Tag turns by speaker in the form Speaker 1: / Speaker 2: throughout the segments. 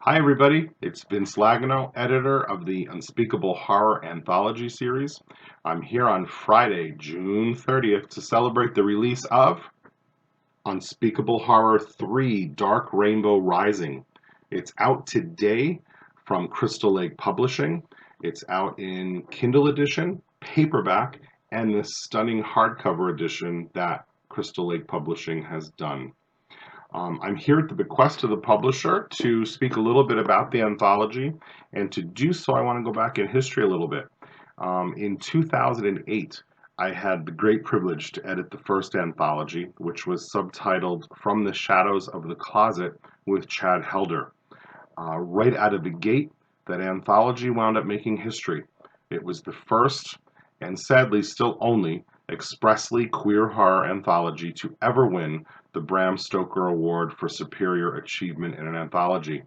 Speaker 1: Hi everybody, it's Vince Liaguno, editor of the Unspeakable Horror Anthology series. I'm here on Friday, June 30th to celebrate the release of Unspeakable Horror 3 Dark Rainbow Rising. It's out today from Crystal Lake Publishing. It's out in Kindle edition, paperback, and the stunning hardcover edition that Crystal Lake Publishing has done. I'm here at the bequest of the publisher to speak a little bit about the anthology, and to do so, I want to go back in history a little bit. In 2008, I had the great privilege to edit the first anthology, which was subtitled From the Shadows of the Closet with Chad Helder. Right out of the gate, that anthology wound up making history. It was the first, and sadly still only, expressly queer horror anthology to ever win the Bram Stoker Award for Superior Achievement in an Anthology.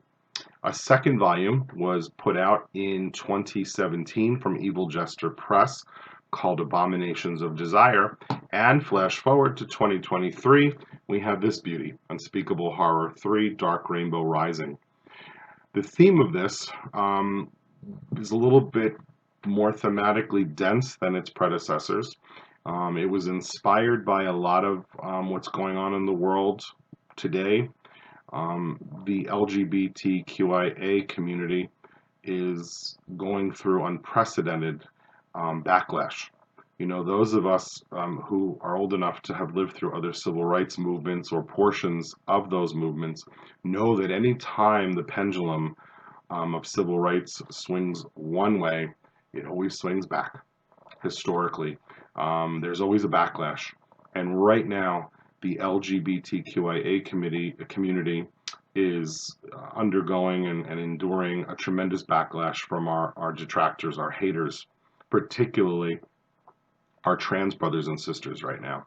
Speaker 1: A second volume was put out in 2017 from Evil Jester Press called Abominations of Desire, and flash forward to 2023, we have this beauty, Unspeakable Horror 3 Dark Rainbow Rising. The theme of this is a little bit more thematically dense than its predecessors. It was inspired by a lot of what's going on in the world today. The LGBTQIA community is going through unprecedented backlash. You know, those of us who are old enough to have lived through other civil rights movements or portions of those movements know that any time the pendulum of civil rights swings one way, it always swings back historically. There's always a backlash. And right now, the LGBTQIA community is undergoing and enduring a tremendous backlash from our detractors, our haters, particularly our trans brothers and sisters right now.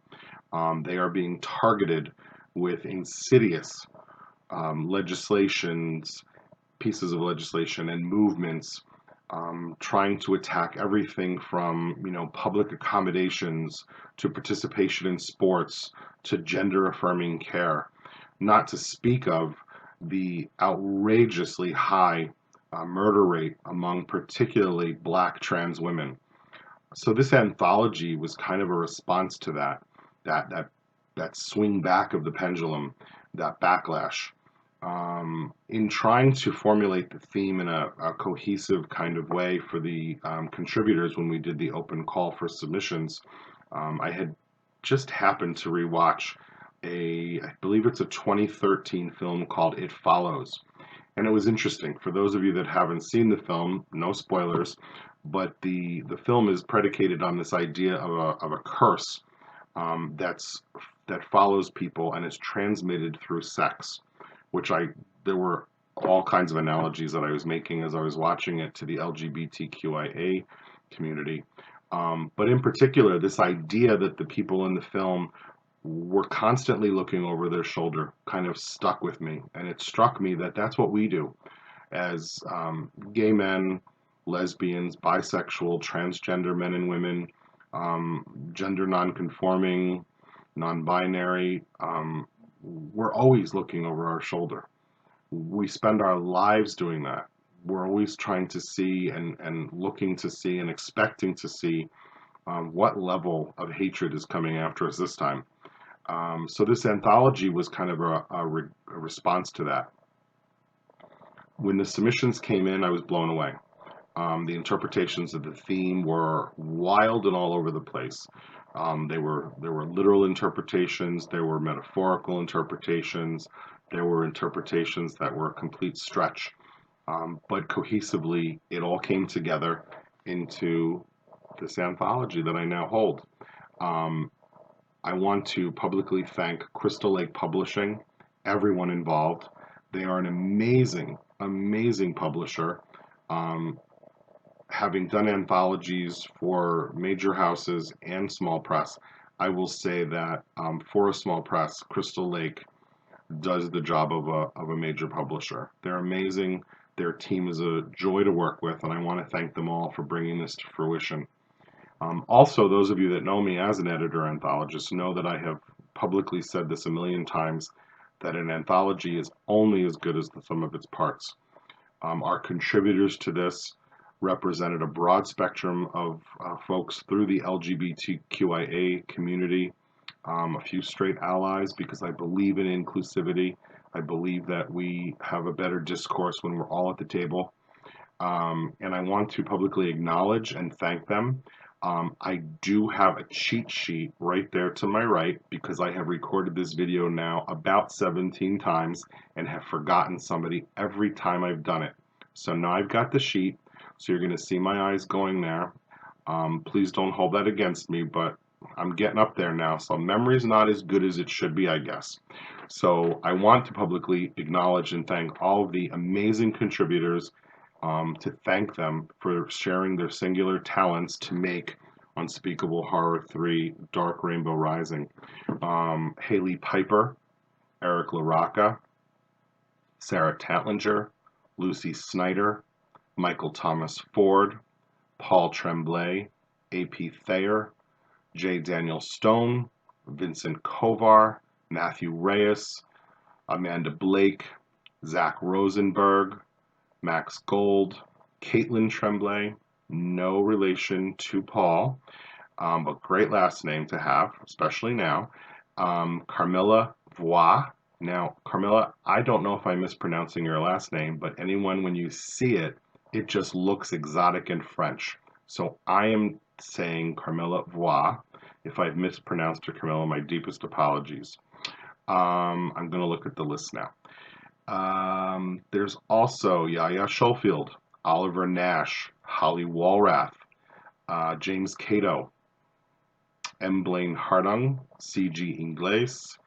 Speaker 1: They are being targeted with insidious legislations, pieces of legislation, and movements trying to attack everything from, public accommodations to participation in sports to gender affirming care, not to speak of the outrageously high murder rate among particularly Black trans women. So this anthology was kind of a response to that swing back of the pendulum, that backlash. In trying to formulate the theme in a cohesive kind of way for the contributors when we did the open call for submissions, I had just happened to rewatch I believe it's a 2013 film called It Follows. And it was interesting. For those of you that haven't seen the film, no spoilers, but the film is predicated on this idea of a curse that follows people and is transmitted through sex, which there were all kinds of analogies that I was making as I was watching it to the LGBTQIA community. But in particular, this idea that the people in the film were constantly looking over their shoulder kind of stuck with me. And it struck me that that's what we do as gay men, lesbians, bisexual, transgender men and women, gender nonconforming, non-binary. We're always looking over our shoulder. We spend our lives doing that. We're always trying to see and looking to see and expecting to see what level of hatred is coming after us this time. So this anthology was kind of a response to that. When the submissions came in, I was blown away. The interpretations of the theme were wild and all over the place. There were literal interpretations, there were metaphorical interpretations, there were interpretations that were a complete stretch. But cohesively, it all came together into this anthology that I now hold. I want to publicly thank Crystal Lake Publishing, everyone involved. They are an amazing, amazing publisher. Having done anthologies for major houses and small press, I will say that for a small press, Crystal Lake does the job of a major publisher. They're amazing. Their team is a joy to work with, and I want to thank them all for bringing this to fruition. Also, those of you that know me as an editor-anthologist know that I have publicly said this a million times, that an anthology is only as good as the sum of its parts. Our contributors to this represented a broad spectrum of folks through the LGBTQIA community, a few straight allies, because I believe in inclusivity. I believe that we have a better discourse when we're all at the table. And I want to publicly acknowledge and thank them. I do have a cheat sheet right there to my right because I have recorded this video now about 17 times and have forgotten somebody every time I've done it. So now I've got the sheet, so you're going to see my eyes going there. Please don't hold that against me, but I'm getting up there now, so memory's not as good as it should be, I guess. So I want to publicly acknowledge and thank all of the amazing contributors, to thank them for sharing their singular talents to make Unspeakable Horror 3 Dark Rainbow Rising. Hailey Piper, Eric LaRocca, Sara Tatlinger, Lucy Snyder, Michael Thomas Ford, Paul Tremblay, A.P. Thayer, J. Daniel Stone, Vincent Kovar, Mathew Reyes, Amanda Blake, Zach Rosenberg, Max Gold, Kaitlin Tremblay, no relation to Paul, but great last name to have, especially now. Carmilla Voiez. Now, Carmilla, I don't know if I'm mispronouncing your last name, but anyone, when you see it, it just looks exotic and French. So I am saying Carmilla Voiez. If I've mispronounced her, Carmilla, my deepest apologies. I'm going to look at the list now. There's also Scholfield, Oliver Nash, Holly Walrath, James Cato, M. Blain-Hartung, C.G. Inglis,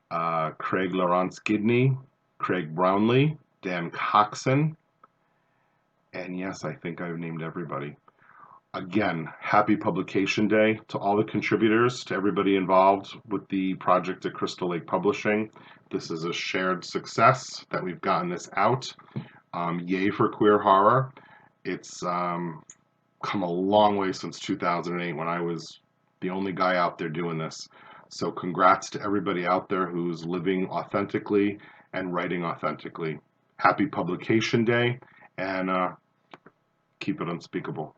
Speaker 1: Craig Laurance Gidney, Craig Brownlie, Dan Coxon, and yes, I think I've named everybody. Again, happy publication day to all the contributors, to everybody involved with the project at Crystal Lake Publishing. This is a shared success that we've gotten this out. Yay for queer horror. It's come a long way since 2008 when I was the only guy out there doing this. So congrats to everybody out there who's living authentically and writing authentically. Happy publication day, and keep it unspeakable.